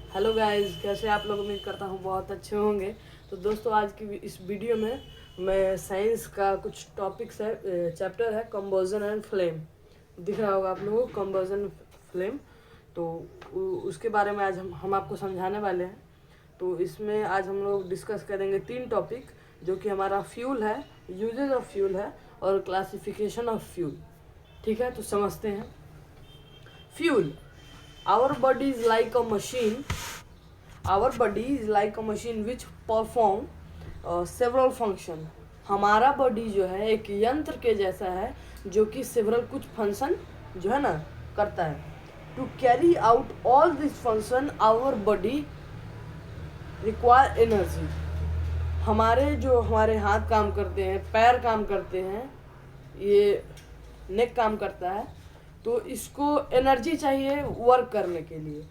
Hello guys, कैसे आप लोग? उम्मीद करता हूँ बहुत अच्छे होंगे। तो दोस्तों, आज की इस वीडियो में मैं साइंस का कुछ टॉपिक्स है, चैप्टर है कंबोजन एंड फ्लेम। दिख रहा होगा आप लोगों को कंबोजन फ्लेम। तो उसके बारे में आज हम आपको समझाने वाले हैं। तो इसमें आज हम लोग डिस्कस करेंगे 3 टॉपिक, जो कि हमारा फ्यूल है, यूजेज ऑफ फ्यूल है, और क्लासिफिकेशन ऑफ फ्यूल। ठीक है, तो समझते हैं। Fuel, our body is like a machine our body is like a machine which perform several function। हमारा बॉडी जो है एक यंत्र के जैसा है, जो कि सेवरल कुछ फंक्शन जो है ना करता है। To carry out all this function our body require energy. हमारे हाथ काम करते हैं, पैर काम करते हैं, ये नेक काम करता है, तो इसको एनर्जी चाहिए वर्क करने के लिए।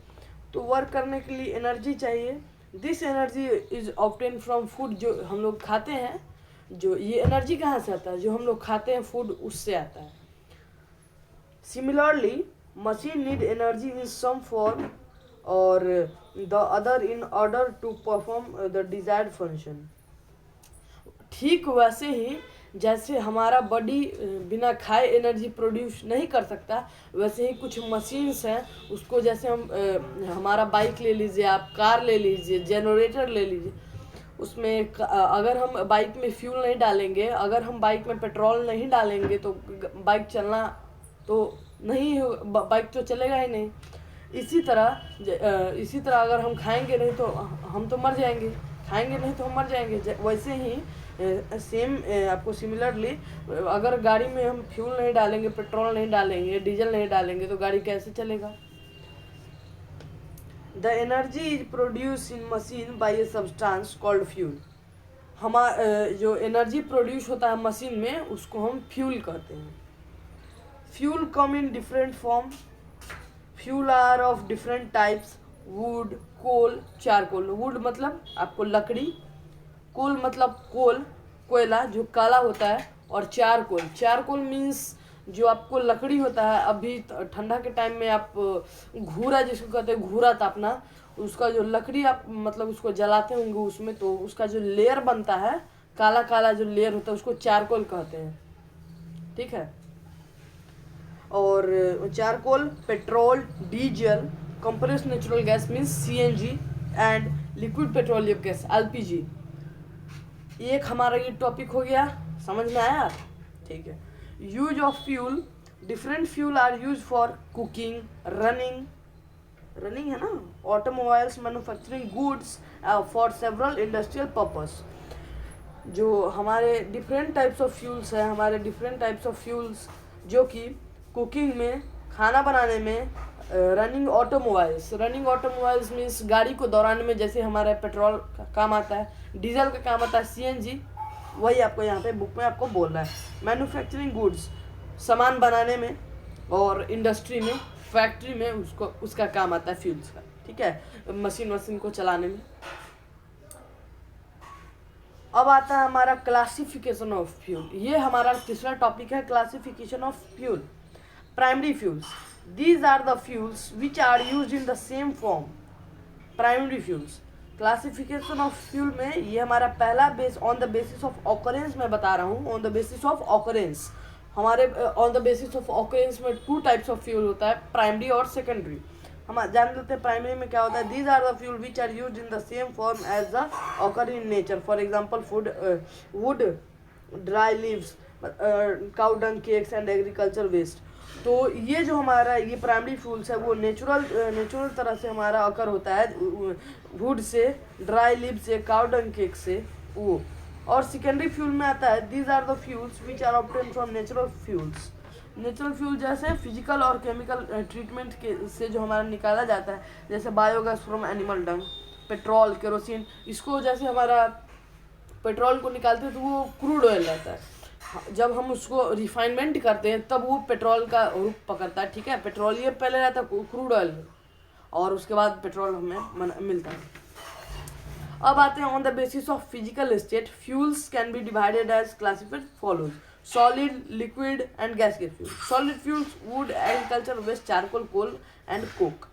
तो वर्क करने के लिए एनर्जी चाहिए। This energy is obtain from food, जो हम लोग खाते हैं। जो ये एनर्जी कहाँ से आता है? जो हम लोग खाते हैं फूड, उससे आता है। Similarly machine need energy in some form और the other in order to perform the desired function. ठीक वैसे ही जैसे हमारा बॉडी बिना खाए एनर्जी प्रोड्यूस नहीं कर सकता, वैसे ही कुछ मशीन्स हैं, उसको जैसे हमारा बाइक ले लीजिए, आप कार ले लीजिए, जनरेटर ले लीजिए। उसमें अगर हम बाइक में फ्यूल नहीं डालेंगे, अगर हम बाइक में पेट्रोल नहीं डालेंगे, तो बाइक चलना तो नहीं, बाइक तो चलेगा ही नहीं। इसी तरह अगर हम खाएंगे नहीं तो हम तो मर जाएंगे, खाएंगे नहीं तो हम मर जाएंगे। वैसे ही सेम आपको सिमिलरली, अगर गाड़ी में हम फ्यूल नहीं डालेंगे, पेट्रोल नहीं डालेंगे, डीजल नहीं डालेंगे, तो गाड़ी कैसे चलेगा? The energy is produce in machine by a substance called fuel. जो एनर्जी प्रोड्यूस होता है मशीन में, उसको हम फ्यूल कहते हैं। Fuel come in different form. Fuel are of different types: wood, coal, charcoal. Wood मतलब आपको लकड़ी, कोल मतलब कोयला जो काला होता है, और चारकोल मीन्स जो आपको लकड़ी होता है। अभी ठंडा के टाइम में आप घूरा, जिसको कहते हैं घूरा तापना, उसका जो लकड़ी आप मतलब उसको जलाते होंगे उसमें, तो उसका जो लेयर बनता है, काला काला जो लेयर होता है, उसको चारकोल कहते हैं। ठीक है। और charcoal, petrol, diesel, compressed natural gas means CNG, and liquid petroleum gas LPG। एक हमारा ये टॉपिक हो गया, समझ में आया? ठीक है। Use of fuel, different fuel are use for cooking, running है ना, automobiles, manufacturing goods, for several industrial purpose. जो हमारे डिफरेंट टाइप्स ऑफ फ्यूल्स है, जो कि कुकिंग में, खाना बनाने में, रनिंग ऑटोमोबाइल्स मीन्स गाड़ी को दौड़ाने में, जैसे हमारा पेट्रोल का काम आता है, डीजल का काम आता है CNG, वही आपको यहाँ पे बुक में आपको बोल रहा है। मैन्युफैक्चरिंग गुड्स, सामान बनाने में, और इंडस्ट्री में, फैक्ट्री में उसका काम आता है फ्यूल्स का। ठीक है, मशीन को चलाने में। अब आता है हमारा क्लासिफिकेशन ऑफ फ्यूल। ये हमारा तीसरा टॉपिक है, classification of fuel. Primary fuels, these are the fuels which are used in the same form। Primary fuels, classification of fuel में ये हमारा पहला on the basis of occurrence मैं बता रहा हूँ। On the basis of occurrence, हमारे on the basis of occurrence में 2 टाइप्स ऑफ फ्यूल होता है, प्राइमरी और सेकेंडरी। हम जान लेते हैं प्राइमरी में क्या होता है। These are the fuel which are used in the same form as the occur in nature. For example wood, dry leaves, cow dung cakes and agriculture waste. तो ये जो हमारा ये प्राइमरी फ्यूल्स है, वो नेचुरल तरह से हमारा अकर होता है, वुड से, ड्राई लीव से, काउ डंग केक से वो। और सेकेंडरी फ्यूल में आता है, these are the fuels which are obtain from natural fuels. Natural fuel जैसे फिजिकल और केमिकल ट्रीटमेंट के से जो हमारा निकाला जाता है, जैसे biogas from animal dung, petrol, kerosene. इसको जैसे हमारा पेट्रोल को निकालते हैं तो वो क्रूड ऑयल रहता है, जब हम उसको रिफाइनमेंट करते हैं तब वो पेट्रोल का रूप पकड़ता है। ठीक है, पेट्रोलियम पहले रहता है क्रूड ऑयल में, और उसके बाद पेट्रोल हमें मिलता है। अब आते हैं on the basis of physical state. Fuels can be divided as classified follows: solid, liquid and gaseous fuel. Solid fuels: wood, agriculture waste, charcoal, coal and coke.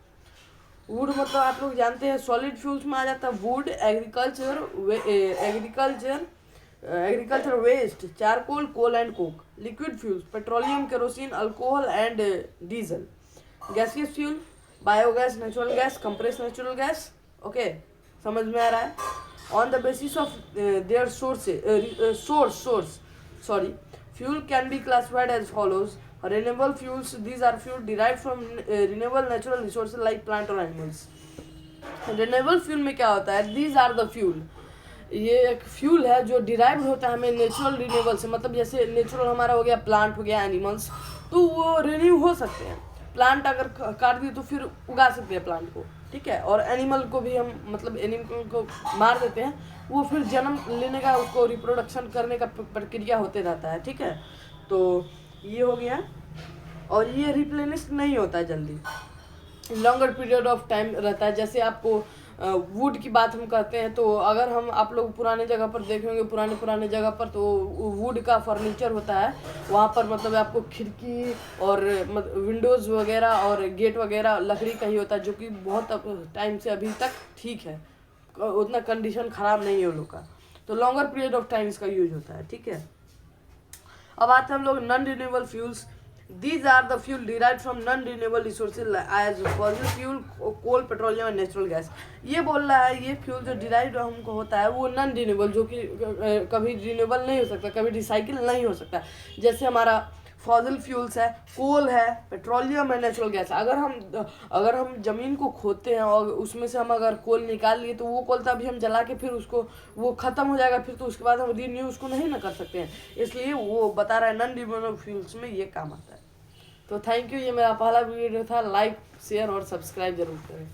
Wood मतलब आप लोग जानते हैं सॉलिड फ्यूल्स में आ जाता है wood, agriculture waste, charcoal, coal and coke. Liquid fuels petroleum, kerosene, alcohol and diesel. Gaseous fuel biogas, natural gas, compress natural gas. Okay, समझ में आ रहा है? On the basis of their source fuel can be classified as follows. Renewable fuels, these are fuel derived from renewable natural resources like plant or animals. Renewable fuel में क्या होता है? These are the fuel, ये एक fuel है जो derive होता है हमें नेचुरल रिन्यूएबल से, मतलब जैसे नेचुरल हमारा हो गया प्लांट, हो गया एनिमल्स, तो वो रिन्यू हो सकते हैं। प्लांट अगर काट दिए तो फिर उगा सकते हैं प्लांट को, ठीक है। और एनिमल को भी हम मतलब एनिमल को मार देते हैं, वो फिर जन्म लेने का, उसको रिप्रोडक्शन करने का प्रक्रिया होते रहता है, ठीक है। तो ये हो गया, और ये रिप्लेनिश नहीं होता है जल्दी, लॉन्गर पीरियड ऑफ टाइम रहता है। जैसे आपको वुड की बात हम करते हैं, तो अगर हम आप लोग पुराने जगह पर देखेंगे, पुराने जगह पर तो वुड का फर्नीचर होता है वहाँ पर, मतलब आपको खिड़की और विंडोज़ वगैरह और गेट वगैरह लकड़ी का ही होता है, जो कि बहुत टाइम से अभी तक ठीक है, उतना कंडीशन ख़राब नहीं है उन लोग का। तो लॉन्गर पीरियड ऑफ टाइम इसका यूज होता है, ठीक है। अब आते हैं हम लोग non renewable fuels. These are the fuel derived from non-renewable resources as fossil fuel, coal, petroleum and natural gas. ये बोल रहा है ये फ्यूल जो डिराइव हमको होता है वो नॉन रिन्यूएबल, जो कि कभी रिन्यूएबल नहीं हो सकता, कभी रिसाइकिल नहीं हो सकता। जैसे हमारा फॉसिल फ्यूल्स है, कोल है, पेट्रोलियम है, नेचुरल गैस। अगर हम ज़मीन को खोदते हैं और उसमें से हम अगर कोल निकाल लिए तो वो कोल तभी हम जला के फिर उसको वो ख़त्म हो जाएगा, फिर तो उसके बाद हम रिन्यू उसको नहीं ना कर सकते हैं। इसलिए वो बता रहा है नॉन रिन्यूएबल फ्यूल्स में ये काम आता है। तो थैंक यू, ये मेरा पहला वीडियो था। लाइक, शेयर और सब्सक्राइब जरूर करें।